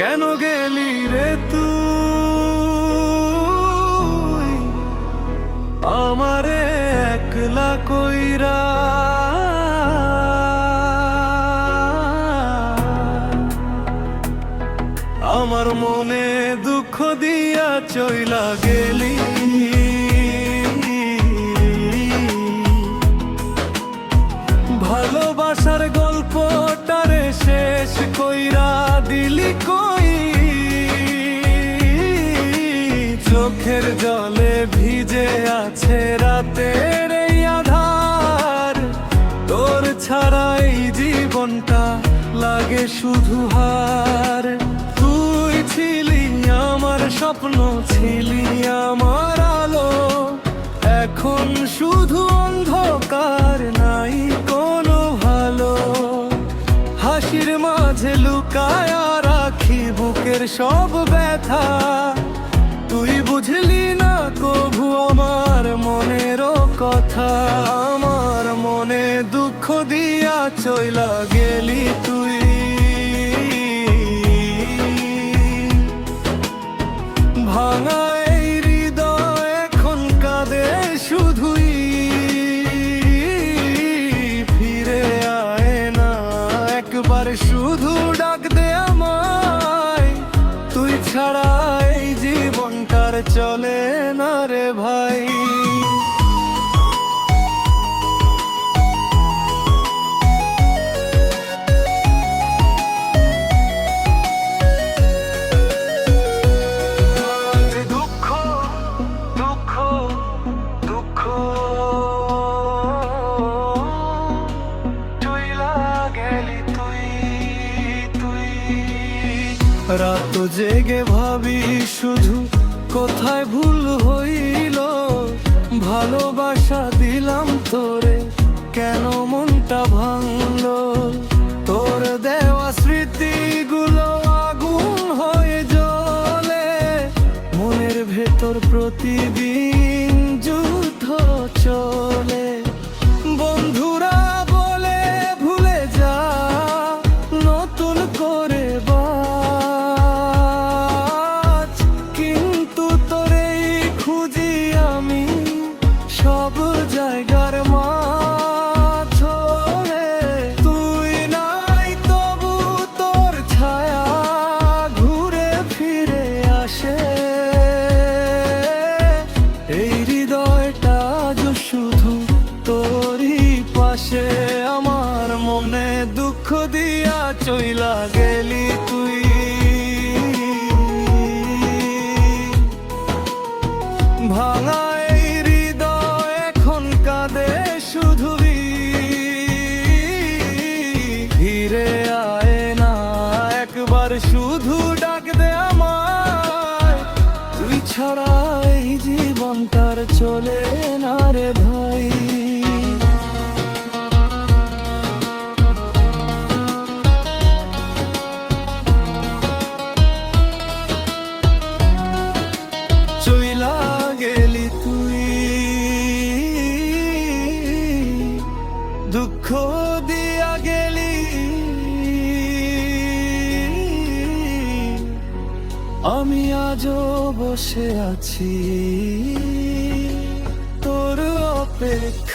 কেন গেলি রে তুই আমারে একলা কইরা? আমার মনে দুঃখ দিয়া চইলা গেলি, ভালোবাসার গল্পটারে শেষ কইরা দিলি কই? চোখের জলে ভিজে আছে রাতের এই আধার, তোর ছাড়া এই জীবনটা লাগে শুধু হার। তুই ছিলি আমার স্বপ্ন, ছিলি আমার আলো, এখন শুধু অন্ধকার, নাই কোনো ভালো। হাসির মাঝে লুকায় রাখি বুকের সব ব্যথা, তুই বুঝলি না কভু আমার মনেরও কথা। আমার মনে দুঃখ দিয়া চইলা গেলি তুই, ভাঙা এই হৃদয় এখন কাঁদে শুধুই। ফিরে আয় না একবার, শুধু ডাক দে আমায়, তুই ছাড়া এই জীবনটার চলে না রে ভাই। রাত জেগে ভাবি শুধু কোথায় ভুল হইল, ভালোবাসা দিলাম তোরে কেন মনটা ভাঙলো? তোর দেওয়া স্মৃতিগুলো আগুন হয়ে জ্বলে, মনের ভেতর প্রতিদিন যুদ্ধ চলে। বন্ধুরা বলে ভুলে যা, নতুন করে সব জায়গার মাঝে। তুই নাই তবু তোর ছায়া ঘুরে ফিরে আসে, এই হৃদয়টা শুধু তোরই পাশে। আমার মনে দুঃখ দিয়া চইলা গেলি তুই, ভাঙা শুধু ডাক দে আমায়, তুই ছাড়া এই জীবনটার চলে না রে ভাই। চইলা গেলি তুই, দুঃখ দিয়া গেলি, আমি আজও বসে আছি তোর অপেক্ষা।